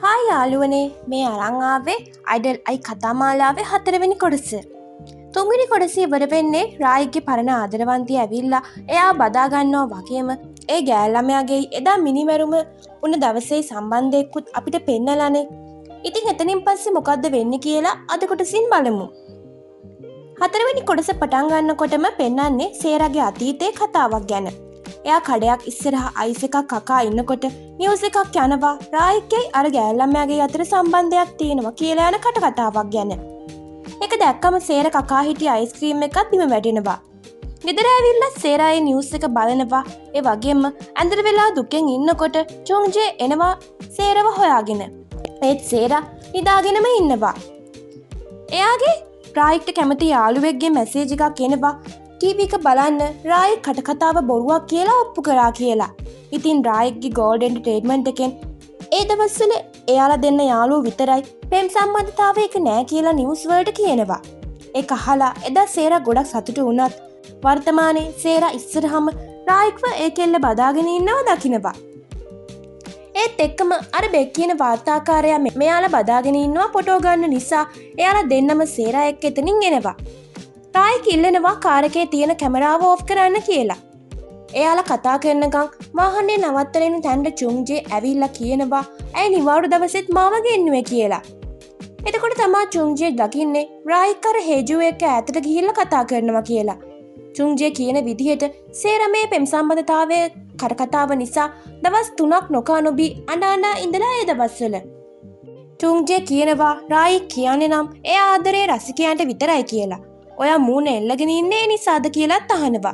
හා යාළුවනේ මේ අරන් ආවේ අයිඩල් අයි කතාමාලාවේ 4 වෙනි කොටස. 3 වෙනි කොටස ඉවර වෙන්නේ රායිගේ පරණ ආදරවන්තිය ඇවිල්ලා එයා බදා ගන්නවා වගේම ඒ ගෑල් ළමයාගේ එදා මිනිමැරුම උන දවසේ සම්බන්ධයකුත් අපිට පෙන්නලානේ. ඉතින් එතනින් පස්සේ මොකද්ද වෙන්නේ කියලා අද කොටසින් බලමු. 4 වෙනි කොටස පටන් ගන්නකොටම පෙන්නන්නේ සේරාගේ අතීතයේ කතාවක් ගැන. එයා කඩයක් ඉස්සරහා අයිස් එකක් කකා ඉන්නකොට නිවුස් එකක් යනවා රායික්ගේ අර ගෑල් ළමයාගේ අතර සම්බන්ධයක් තියෙනවා කියලා යන කතාවක් ගැන. ඒක දැක්කම සේර කකා හිටිය අයිස්ක්‍රීම් එකක් බිම වැටෙනවා. ගෙදර ඇවිල්ලා සේරා ඒ නිවුස් එක බලනවා. ඒ වගේම ඇඳට වෙලා දුකෙන් ඉන්නකොට චොන්ජේ එනවා සේරව හොයාගෙන. ඒත් සේරා නිදාගෙනම ඉන්නවා. එයාගේ රායික්ට කැමති යාළුවෙක්ගේ මැසේජ් එකක් එනවා. ටීවී එක බලන්න රායික් කටකතාව බොරුවක් කියලා ඔප්පු කරා කියලා. ඉතින් රායික්ගේ ගෝල්ඩ් එන්ටර්ටේන්මන්ට් එකෙන් ඒ දවස්වල එයාලා දෙන්න යාළුවෝ විතරයි ප්‍රේම සම්බන්ධතාවයක නෑ කියලා නිවුස් වලට කියනවා. ඒක අහලා එදා සේරා ගොඩක් සතුටු වුණත් වර්තමානයේ සේරා ඉස්සරහම රායික්ව ඒ කෙල්ල බදාගෙන ඉන්නව දකිනවා. ඒත් එක්කම අර බෙක් කියන වාර්තාකාරයා මෙයාලා බදාගෙන ඉන්නවා ෆොටෝ ගන්න නිසා එයාලා දෙන්නම සේරා එක්ක එතනින් එනවා. රායික් ඉල්ලනවා කාර් එකේ තියෙන කැමරාව ඕෆ් කරන්න කියලා. එයාලා කතා කරනකම් වාහනේ නවත්තගෙන තැන්ට චුන්ජේ ඇවිල්ලා කියනවා ඇයි නිවාඩු දවසෙත් මාව ගෙන්නුවේ කියලා. එතකොට තමා චුන්ජේ දකින්නේ රායික් අර හේජු එක්ක ඈතට ගිහිල්ලා කතා කරනවා කියලා. චුන්ජේ කියන විදිහට සේරා මේ පෙම් සම්බන්ධතාවයේ කටකතාව නිසා දවස් 3ක් නොකා නොබී අඬ ඉඳලා ඒ දවස්වල. චුන්ජේ කියනවා රායික් කියන්නේ නම් ඒ ආදරේ රසිකයන්ට විතරයි කියලා. ඔයා මූණ එල්ලගෙන ඉන්නේ නිසාද කියලාත් අහනවා.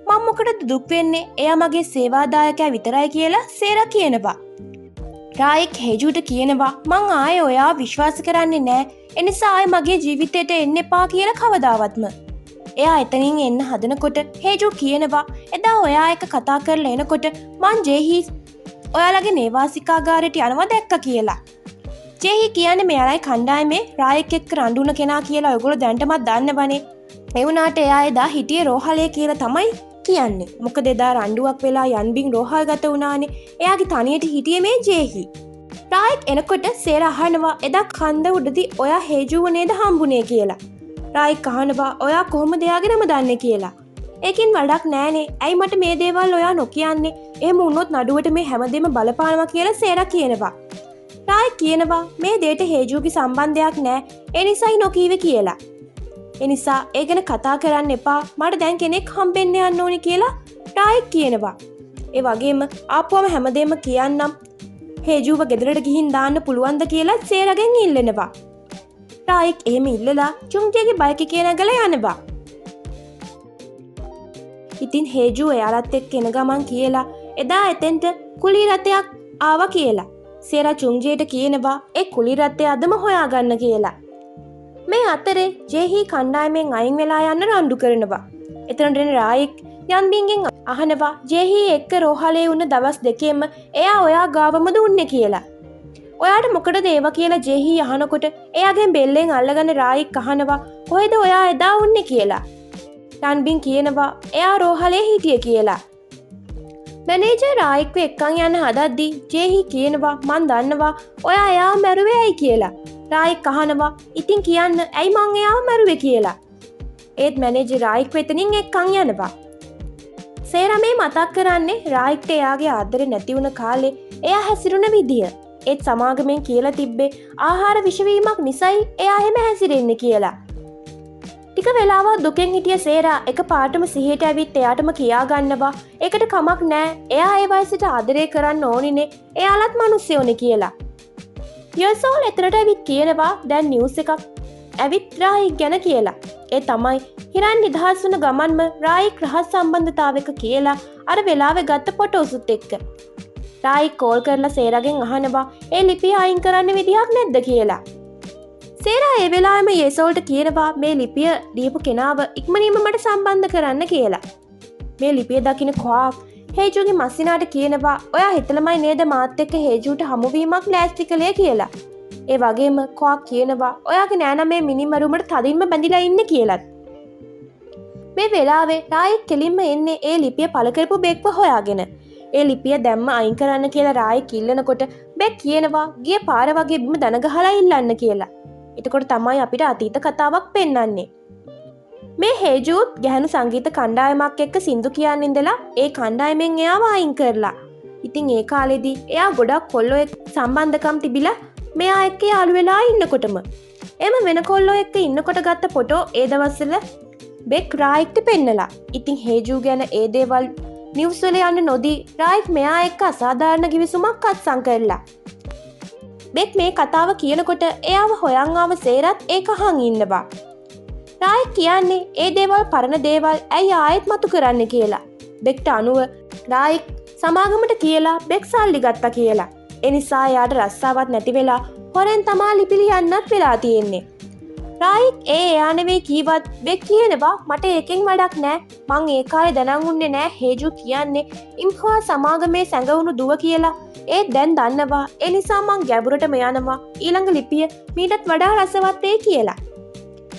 මම මොකටද දුක් වෙන්නේ? එයා මගේ සේවාදායකයා විතරයි කියලා සේරා කියනවා. රායික් හේජුට කියනවා මං ආයේ ඔයාව විශ්වාස කරන්නේ නැහැ. ඒ නිසා ආයේ මගේ ජීවිතේට එන්න එපා කියලා කවදාවත්ම. එයා එතනින් එන්න හදනකොට හේජු කියනවා එදා ඔයා එක කතා කරලා එනකොට මං ජේහි ඔයාලගේ නේවාසිකාගාරයට යනවා දැක්කා කියලා. ජේහි කියන්නේ මෙයාලයි කණ්ඩායමේ රායික් එක්ක රණ්ඩුන කෙනා කියලා ඔයගොල්ලෝ දැන්ටමත් දන්නවනේ. ඒ වුණාට එයා එදා හිටියේ රෝහලේ කියලා තමයි කියන්නේ. මොකද එදා රණ්ඩුවක් වෙලා යන්බින් රෝහල් ගත වුණානේ. එයාගේ තනියට හිටියේ මේ ජේහි. රායික් එනකොට සේරා අහනවා එදා කන්ද උඩදී ඔයා හේජුව නේද හම්බුනේ කියලා. රායික් අහනවා ඔයා කොහොමද එයාගේ නම දන්නේ කියලා. ඒකින් වැඩක් නෑනේ. ඇයි මට මේ දේවල් ඔයා නොකියන්නේ? එහෙම වුණොත් නඩුවට මේ හැමදේම බලපානවා කියලා සේරා කියනවා. රායික් කියනවා මේ දේට හේජුගේ සම්බන්ධයක් නෑ. ඒ නිසායි නොකීවේ කියලා. ඒ නිසා ඒ ගැන කතා කරන්න එපා. මට දැන් කෙනෙක් හම්බෙන්න යන්න ඕනි කියලා රායික් කියනවා. ඒ වගේම ආපුවම හැමදේම කියන්නම්. හේජුව ගෙදරට ගිහින් දාන්න පුළුවන්ද කියලා සේරගෙන් ඉල්ලනවා. රායික් එහෙම ඉල්ලලා චුන්ජේගේ බයික් එකේ නැගලා යනවා. ඉතින් හේජු එයාලත් එක්ක එන ගමන් කියලා එදා එතෙන්ට කුලී රථයක් ආවා කියලා. සේරා චුන්ජේට කියනවා ඒ කුලී රථය අදම හොයාගන්න කියලා. මේ අතරේ ජේහි කණ්ඩායමෙන් අයින් වෙලා යන්න රණ්ඩු කරනවා. එතනට එන රායික් යන්බින්ගෙන් අහනවා ජේහි එක්ක රෝහලේ වුණ දවස් දෙකෙම එයා ඔයා ගාවම දුන්නේ කියලා. ඔයාට මොකටද ඒවා කියලා ජේහි අහනකොට එයාගෙන් බෙල්ලෙන් අල්ලගෙන රායික් අහනවා කොහෙද ඔයා එදා උන්නේ කියලා. යන්බින් කියනවා එයා රෝහලේ හිටියේ කියලා. මැනේජර් රායික්ව එක්කන් යන්න හදද්දී ජේහි කියනවා මන් දන්නවා ඔයා එයාව මැරුවේ ඇයි කියලා. රායික් අහනවා ඉතින් කියන්න ඇයි මං එයාව මැරුවේ කියලා. ඒත් මැනේජර් රායික් වෙතනින් එක්කන් යනවා. සේරා මේ මතක් කරන්නේ රායික්ට එයාගේ ආදරේ නැති වුණ කාලේ එයා හැසිරුණ විදිය. ඒත් සමාගමෙන් කියලා තිබ්බේ ආහාර විෂවීමක් නිසායි එයා එහෙම හැසිරෙන්නේ කියලා. ටික වෙලාවක් දුකෙන් හිටිය සේරා එක පාටම සිහියට ඇවිත් එයාටම කියා ගන්නවා ඒකට කමක් නෑ එයා ඒ වයසට ආදරේ කරන්න ඕනිනේ එයාලත් මිනිස්සුනේ කියලා. යසෝල් එතරට ඇවිත් කියනවා දැන් නිවුස් එකක් ඇවිත් රායික් ගැන කියලා. ඒ තමයි හිරන් නිදහස් වුණ ගමන්ම රායික් රහස් සම්බන්ධතාවයක කියලා අර වෙලාවේ ගත්ත ෆොටෝසුත් එක්ක. රායික් කෝල් කරලා සේරාගෙන් අහනවා ඒ ලිපිය අයින් කරන්න විදියක් නැද්ද කියලා. සේරා ඒ වෙලාවෙම යසෝල්ට කියනවා මේ ලිපිය දීපු කෙනාව ඉක්මනින්ම මට සම්බන්ධ කරන්න කියලා. මේ ලිපිය දකින ක්වාක් හේජුගේ මස්සිනාට කියනවා ඔයා හිතලමයි නේද මාත් එක්ක හේජුට හමුවීමක් ලෑස්ති කළේ කියලා. ඒ වගේම ක්වාක් කියනවා ඔයාගේ නෑනා මේ මිනිමරුමට තදින්ම බැඳිලා ඉන්නේ කියලාත්. මේ වෙලාවේ රායික් කෙලින්ම එන්නේ ඒ ලිපිය පළ කරපු බෙක්ව හොයාගෙන. ඒ ලිපිය දැම්ම අයින් කරන්න කියලා රායික් ඉල්ලනකොට බෙක් කියනවා ගිය පාර වගේ බිම දන ගහලා ඉල්ලන්න කියලා. එතකොට තමයි අපිට අතීත කතාවක් පෙන්වන්නේ. මේ හේජූත් ගැහණු සංගීත කණ්ඩායමක් එක්ක සින්දු කියන්න ඉඳලා ඒ කණ්ඩායමෙන් එයාව අයින් කරලා. ඉතින් ඒ කාලෙදී එයා ගොඩක් කොල්ලෝ එක්ක සම්බන්ධකම් තිබිලා මෙයා එක්ක යාළු වෙලා ඉන්නකොටම එම වෙන කොල්ලෝ එක්ක ඉන්නකොට ගත්ත ෆොටෝ ඒ දවස්වල බෙක් රායික්ට පෙන්නලා. ඉතින් හේජූ ගැන ඒ දේවල් නිවුස් වල යන්න නොදී රායික් මෙයා එක්ක අසාධාරණ කිවිසුමක් අත්සන් කරලා. බෙක් මේ කතාව කියනකොට එයාව හොයන් ආව සේරත් ඒක අහන් ඉන්නවා. රායික් කියන්නේ ඒ දේවල් පරණ දේවල් ඇයි ආයෙත් මතු කරන්න කියලා. බෙක්ට අනුව රායික් සමාගමට කියලා බෙක් සල්ලි ගත්තා කියලා. එනිසා එයාට රස්සාවක් නැති වෙලා හොරෙන් තමා ලිපි ලියන්නත් වෙලා තියෙන්නේ. රායික් එයා නෙවෙයි කීවත් බෙක් කියනවා මට ඒකෙන් වැඩක් නෑ. මං ඒ කාලේ දැනන් උන්නේ නෑ හේජු කියන්නේ ඉම්හා සමාගමේ සැඟවුණු දුව කියලා. ඒත් දැන් දන්නවා. ඒ නිසා මං ගැඹුරටම යනවා. ඊළඟ ලිපිය මීටත් වඩා රසවත් වෙයි කියලා.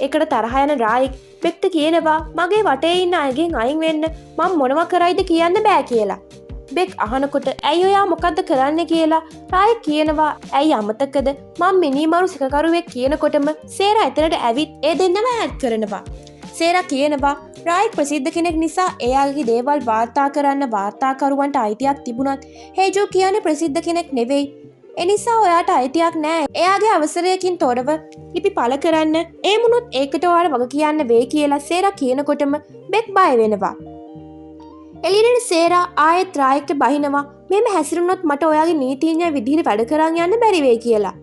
ඒකට තරහ යන රායික් බෙක්ට කියනවා මගේ වටේ ඉන්න අයගෙන් අයින් වෙන්න මං මොනවා කරයිද කියන්න බෑ කියලා. බෙක් අහනකොට ඇයි ඔයා මොකද්ද කරන්න කියලා රායික් කියනවා ඇයි අමතකද මං මිනිමරු සිකකරුවෙක් කියනකොටම සේරා එතනට ඇවිත් ඒ දෙන්නම ඇඩ් කරනවා. සේරා කියනවා රායික් ප්‍රසිද්ධ කෙනෙක් නිසා එයාගේ දේවල් වාර්තා කරන්න වාර්තාකරුවන්ට අයිතියක් තිබුණත් හේජෝ කියන්නේ ප්‍රසිද්ධ කෙනෙක් නෙවෙයි. එනිසා ඔයාට අයිතියක් නෑ එයාගේ අවසරයකින් තොරව ලිපි පළ කරන්න. ඒ මුණොත් ඒකට ඔයාට වග කියන්න වෙයි කියලා සේරා කියනකොටම බෙක් බය වෙනවා. එලියට සේරා ආයෙත් රායික්ට බහිනවා මෙම හැසිරුණොත් මට ඔයාගේ නීතිඥ විදිහට වැඩ කරන් යන්න බැරි වෙයි කියලා.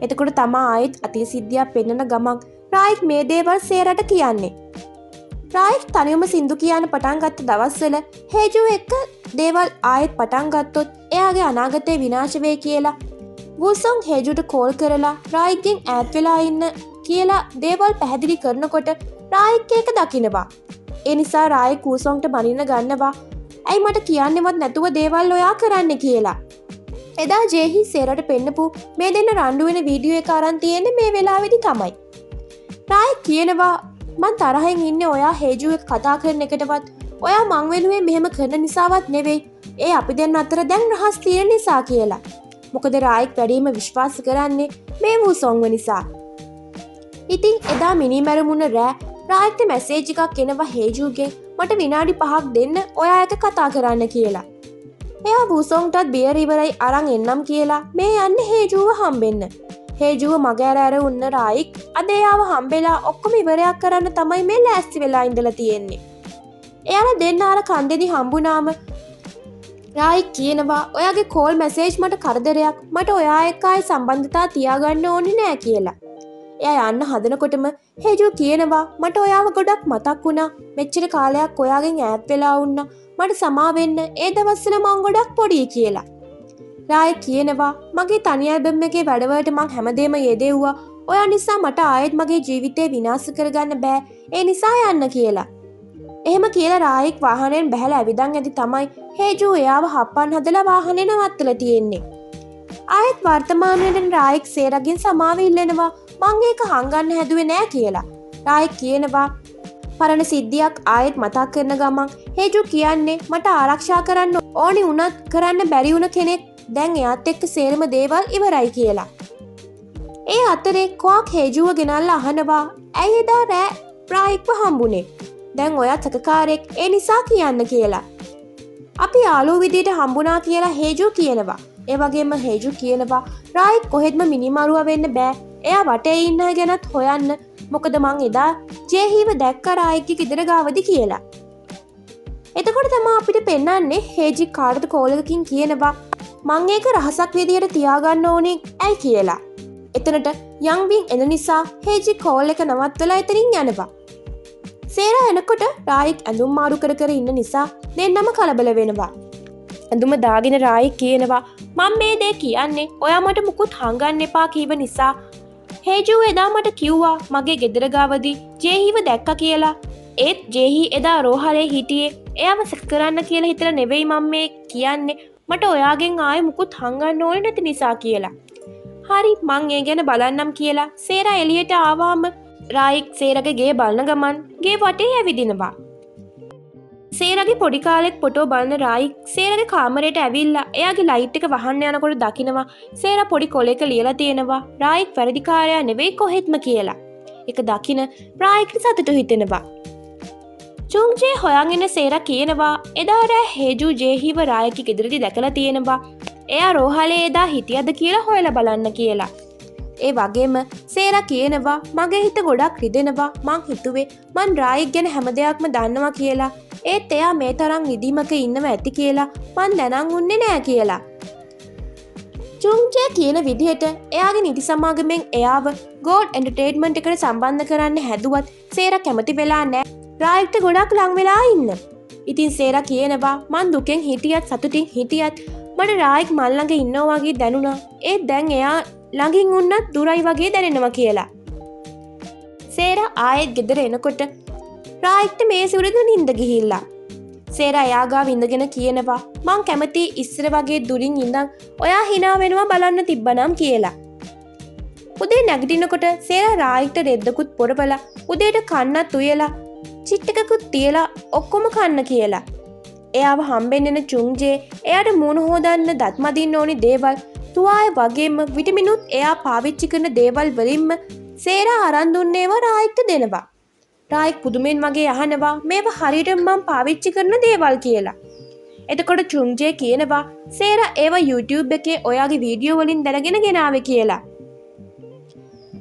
එතකොට තමා ආයෙත් අතීත සිද්ධියක් පෙන්වන ගමන් රායික් මේ දේවල් සේරාට කියන්නේ. රායික් තනියම සින්දු කියන්න පටන් ගත්ත දවස්වල හේජු එක්ක දේවල් ආයෙත් පටන් ගත්තොත් එයාගේ අනාගතේ විනාශ වෙයි කියලා වූසොන් හේජුට කෝල් කරලා රායික්ගෙන් ඈත් වෙලා ඉන්න කියලා දේවල් පැහැදිලි කරනකොට රායික් ඒක දකිනවා. ඒ නිසා රායික් වූසොන්ට බනින්න ගන්නවා. ඇයි මට කියන්නේවත් නැතුව දේවල් ඔයා කරන්න කියලා. එදා ජේහි සේරට පෙන්නපු මේ දෙන්න රණ්ඩු වෙන වීඩියෝ එක අරන් තියෙන්නේ මේ වෙලාවේදී තමයි. රායික් කියනවා මං තරහෙන් ඉන්නේ ඔයා හේජු එක්ක කතා කරන එකටවත් ඔයා මං වෙනුවෙන් මෙහෙම කරන නිසාවත් නෙවෙයි. ඒ අපි දෙන්න අතර දැන් රහස් තියෙන නිසා කියලා. මොකද රායික් වැඩිම විශ්වාස කරන්නේ මේ වූසොන්ව නිසා. ඉතින් එදා මිනිමැරුමුණ රෑ රායික්ට මැසේජ් එකක් එනවා හේජුගෙන් මට විනාඩි 5ක් දෙන්න ඔයා එක්ක කතා කරන්න කියලා. එයා වූසොන්ටත් බියර් ඉවරයි අරන් එන්නම් කියලා මේ යන්නේ හේජුව හම්බෙන්න. හේජුව මග ඇර උන්න රායික් අද එයාව හම්බෙලා ඔක්කොම ඉවරයක් කරන්න තමයි මේ ලෑස්ති වෙලා ඉඳලා තියෙන්නේ. එයාලා දෙන්න අර කන්දේදි හම්බුනාම රායික් කියනවා ඔයාගේ කෝල් මැසේජ් මට කරදරයක් මට ඔයා එක්ක ආයි සම්බන්ධතා තියාගන්න ඕනේ නෑ කියලා. එයා යන්න හදනකොටම හේජු කියනවා මට ඔයාව ගොඩක් මතක් වුණා මෙච්චර කාලයක් ඔයාගෙන් ඈත් වෙලා වුණා මට සමා වෙන්න ඒ දවස්වල මං ගොඩක් පොඩි කියලා. රායික් කියනවා මගේ තනි ඇල්බම් එකේ වැඩවලට මං හැමදේම යෙදෙව්වා ඔයා නිසා මට ආයෙත් මගේ ජීවිතේ විනාශ කරගන්න බෑ ඒ නිසා යන්න කියලා. එහෙම කියලා රායික් වාහනයෙන් බැහැලා ඇවිදන් ඇති තමයි හේජු එයාව හප්පන් හදලා වාහනේ නවත්තලා තියෙන්නේ. ආයෙත් වර්තමානයේ රායික් සේරගෙන් සමාව ඉල්ලනවා මං ඒක හංගන්න හැදුවේ නෑ කියලා. රායික් කියනවා පරණ සිද්ධියක් ආයෙත් මතක් කරන ගමන් හේජු කියන්නේ මට ආරක්ෂා කරන්න ඕනි වුණත් කරන්න බැරි වුණ කෙනෙක් දැන් එයාත් එක්ක සේරම දේවල් ඉවරයි කියලා. ඒ අතරේ කොක් හේජුව ගෙනල්ලා අහනවා ඇයි එදා රෑ රායික්ව හම්බුනේ? දැන් ඔයා තකකාරෙක් ඒ නිසා කියන්න කියලා. අපි යාළුවෝ විදියට හම්බුණා කියලා හේජු කියනවා. ඒ වගේම හේජු කියනවා රායික් කොහෙත්ම මිනිමරුවා වෙන්න බෑ. එයා වටේ ඉන්න අය ගැනත් හොයන්න. මොකද මං එදා ජේහිව දැක්ක රායික්ගේ ගෙදර ගාවදී කියලා. එතකොට තමයි අපිට පෙන්වන්නේ හේජි කාටද කෝල් එකකින් කියනවා මං ඒක රහසක් විදියට තියාගන්න ඕනේ ඇයි කියලා. එතනට යංබින් එන නිසා හේජි කෝල් එක නවත්වලා එතනින් යනවා. සේරා එනකොට රායික් ඇඳුම් මාරු කර කර ඉන්න නිසා දෙන්නම කලබල වෙනවා. ඇඳුම දාගෙන රායික් කියනවා මම මේ දේ කියන්නේ ඔයා මට මුකුත් හංගන්න එපා කීව නිසා. හේජු එදා මට කිව්වා මගේ ගෙදර ගාවදී ජේහිව දැක්කා කියලා. ඒත් ජේහි එදා රෝහලේ හිටියේ එයාව සැක කරන්න කියලා හිතලා නෙවෙයි මම මේ කියන්නේ මට ඔයාගෙන් ආයෙ මුකුත් හංගන්න ඕනේ නැති නිසා කියලා. හරි මං ඒ ගැන බලන්නම් කියලා සේරා එළියට ආවාම රායික් සේරගේ ගේ බලන ගමන් ගේ වටේ ඇවිදිනවා. සේරගේ පොඩි කාලෙක් ෆොටෝ බලන රායික් සේරගේ කාමරයට ඇවිල්ලා එයාගේ ලයිට් එක වහන්න යනකොට දකිනවා සේර පොඩි කොලයක ලියලා තියෙනවා රායික් වැරදිකාරයා නෙවෙයි කොහෙත්ම කියලා. ඒක දකින රායික්ට සතුටු හිතෙනවා. චුන්ජේ හොයන් එන සේර කියනවා එදා රෑ හේජු ජේහිව රායික්ගේ ගෙදරදී දැකලා තියෙනවා. එයා රෝහලේ එදා හිටියද කියලා හොයලා බලන්න කියලා. ඒ වගේම සේර කියනවා මගේ හිත ගොඩක් රිදෙනවා මං හිතුවේ මං රායික් ගැන හැම දෙයක්ම දන්නවා කියලා. ඒත් එයා මේ තරම් විදීමක ඉන්නව ඇති කියලා මං දැනන් උන්නේ නෑ කියලා. චුන්ජේ කියන විදිහට එයාගේ නිදි සමාගමෙන් එයාව ගෝඩ් එන්ටර්ටේන්මන්ට් එකට සම්බන්ධ කරන්න හැදුවත් සේර කැමති වෙලා නෑ රායික්ට ගොඩක් ලං වෙලා ඉන්න. ඉතින් සේර කියනවා මං දුකෙන් හිටියත් සතුටින් හිටියත් මට රායික් මල් ළඟ ඉන්නවා වගේ දැනුණා. ඒත් දැන් එයා ළඟින් උන්නත් දුරයි වගේ දැනෙනවා කියලා. සේර ආයෙත් ගෙදර එනකොට රායික්ට මේසෙ උඩ නිින්ද ගිහිල්ලා. සේර එයා ගාව ඉඳගෙන කියනවා මං කැමති ඉස්සර වගේ දුරින් ඉඳන් ඔයා hina වෙනවා බලන්න තිබ්බනම් කියලා. උදේ නැගිටිනකොට සේර රායික්ට රෙද්දකුත් පොරවලා උදේට කන්නත් උයලා චිට්ටකකුත් තියලා ඔක්කොම කන්න කියලා. එයාව හම්බෙන්න එන චුන්ජේ එයාට මූණ හොදන්න දත් මදින්න ඕනි දේවල් තුවාය වගේම විටමිනුත් එයා පාවිච්චි කරන දේවල් වලින්ම සේර අරන් දුන්නේවා රායික්ට දෙනවා. රායික් පුදුමෙන් වගේ අහනවා මේවා හරියට මම පාවිච්චි කරන දේවල් කියලා. එතකොට චුන්ජේ කියනවා සේර ඒවා YouTube එකේ ඔයාගේ වීඩියෝ වලින් දැනගෙන ගෙනාවේ කියලා.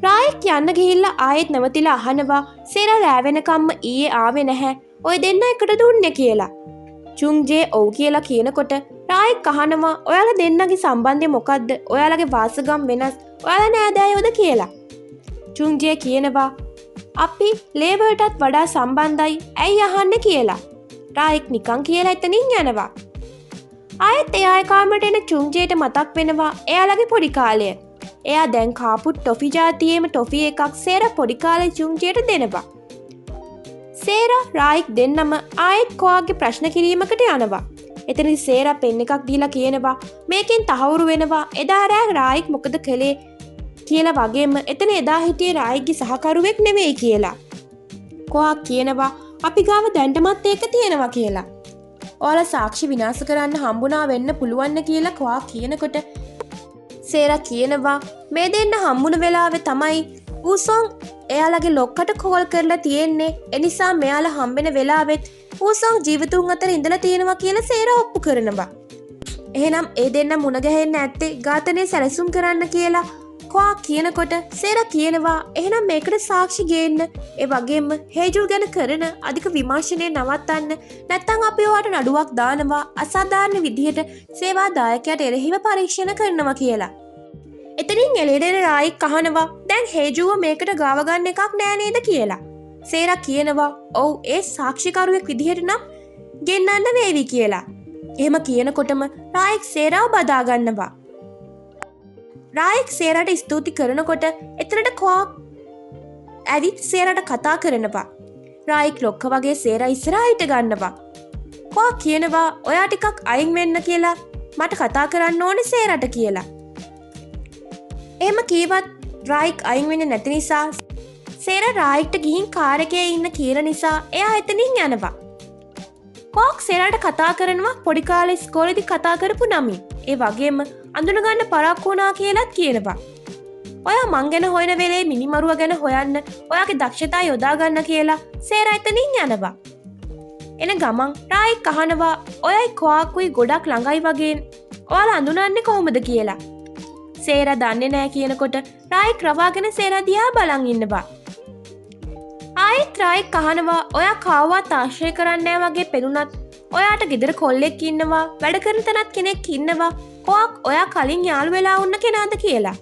රායික් යන්න ගිහිල්ලා ආයෙත් නැවතිලා අහනවා සේර රෑ වෙනකම්ම ඊයේ ආවේ නැහැ. ඔය දෙන්න එකට දුන්නේ කියලා. චුන්ජේ ඔව් කියලා කියනකොට රායික් අහනවා ඔයාලා දෙන්නගේ සම්බන්ධය මොකද්ද? ඔයාලගේ වාසගම් වෙනස්. ඔයාලා නෑදෑයෝද කියලා. චුන්ජේ කියනවා අපි ලේවලටත් වඩා සම්බන්ධයි. ඇයි අහන්නේ කියලා. රායික් නිකන් කියලා එතනින් යනවා. ආයෙත් එයාගේ කාමරට එන චුන්ජේට මතක් වෙනවා එයාලගේ පොඩි කාලය. එයා දැන් කාපු ටොෆි ජාතියේම ටොෆි එකක් සේර පොඩි කාලේ චුන්ජේට දෙනවා. සේර රායික් දෙන්නම ආයෙත් කොයාගේ ප්‍රශ්න කිරීමකට යනවා. එතනදි සේර පෙන් එකක් දීලා කියනවා මේකෙන් තහවුරු වෙනවා එදා රෑ රායික් මොකද කළේ කියලා වගේම එතන එදා හිටියේ රායික්ගේ සහකරුවෙක් නෙවෙයි කියලා. කොයා කියනවා අපි ගාව දැන්ටමත් ඒක තියෙනවා කියලා. ඔයාලා සාක්ෂි විනාශ කරන්න හම්බුණා වෙන්න පුළුවන් කියලා කොයා කියනකොට සේර කියනවා මේ දෙන්න හම්බුන වෙලාවේ තමයි ඌසොන් එයාලගේ ලොක්කට කෝල් කරලා තියෙන්නේ. එනිසා මෙයාලා හම්බෙන වෙලාවෙත් ඌසොන් ජීවිතුන් අතර ඉඳලා තියෙනවා කියලා සේර ඔප්පු කරනවා. එහෙනම් ඒ දෙන්න මුණ ගැහෙන්න ඇත්තේ ඝාතනයේ සැලසුම් කරන්න කියලා කොයා කියනකොට සේර කියනවා එහෙනම් මේකට සාක්ෂි ගේන්න. ඒ වගේම හේජු ගැන කරන අධික විමර්ශනය නවත්තන්න නැත්නම් අපි ඔයාට නඩුවක් දානවා අසාධාරණ විදිහට සේවා දායකයාට එරෙහිව පරීක්ෂණ කරනවා කියලා. එතනින් එළියට රායික් අහනවා දැන් හේජුව මේකට ගාව ගන්න එකක් නෑ නේද කියලා. සේර කියනවා ඔව් ඒ සාක්ෂිකරුවෙක් විදිහට නම් ගෙන්නන්න වේවි කියලා. එහෙම කියනකොටම රායික් සේරව බදා ගන්නවා. රායික් සේරට ස්තුති කරනකොට එතනට කොයා ඇවිත් සේරට කතා කරනවා. රායික් ලොක්ක වගේ සේර ඉස්සරහට ගන්නවා. කොයා කියනවා ඔයා ටිකක් අයින් වෙන්න කියලා මට කතා කරන්න ඕනේ සේරට කියලා. එහෙම කීවත් රායික් අයින් වෙන්නේ නැති නිසා සේර රායික්ට ගිහින් කාර් එකේ ඉන්න කියලා නිසා එයා එතනින් යනවා. කොක් සේරට කතා කරනවා පොඩි කාලේ ඉස්කෝලේදී කතා කරපු නමින්. ඒ වගේම අඳුනගන්න පරක්කු වුණා කියලාත් කියනවා. ඔයා මං ගැන හොයන වෙලේ මිනිමරුව ගැන හොයන්න ඔයාගේ දක්ෂතා යොදා ගන්න කියලා සේර එතනින් යනවා. එන ගමන් රායික් අහනවා ඔයයි කොක්කුයි ගොඩක් ළඟයි වගේ ඔයාලා අඳුනන්නේ කොහොමද කියලා. සේර දන්නේ නැහැ කියනකොට රායික් රවාගෙන සේර දිහා බලන් ඉන්නවා. ආයෙත් රායික් අහනවා ඔයා කාවවත් ආශ්‍රය කරන්නේ නැහැ වගේ පෙනුනත් ඔයාට ගෙදර කොල්ලෙක් ඉන්නවා වැඩ කරන තැනත් කෙනෙක් ඉන්නවා කොක් ඔයා කලින් යාළු වෙලා වුණ කෙනාද කියලා.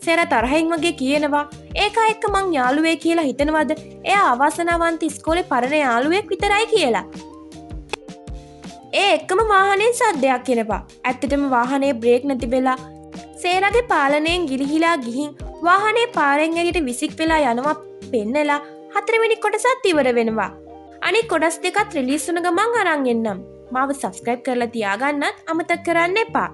සේර තරහින් වගේ කියනවා ඒක එක්ක මං යාළුවේ කියලා හිතනවද එයා අවසනාවන්ත ඉස්කෝලේ පරණ යාළුවෙක් විතරයි කියලා. ඒ එක්කම වාහනේ සද්දයක් එනවා. ඇත්තටම වාහනේ බ්‍රේක් නැති වෙලා සේරගේ පාලනයෙන් ගිලිහිලා ගිහින් වාහනේ පාරෙන් එළියට විසික් වෙලා යනවා පෙන්නලා 4 වෙනි කොටසත් ඉවර වෙනවා. අනිත් කොටස් දෙකත් රිලීස් වුණ ගමන් අරන් එන්නම්. මාව සබ්ස්ක්‍රයිබ් කරලා තියාගන්නත් අමතක කරන්න එපා.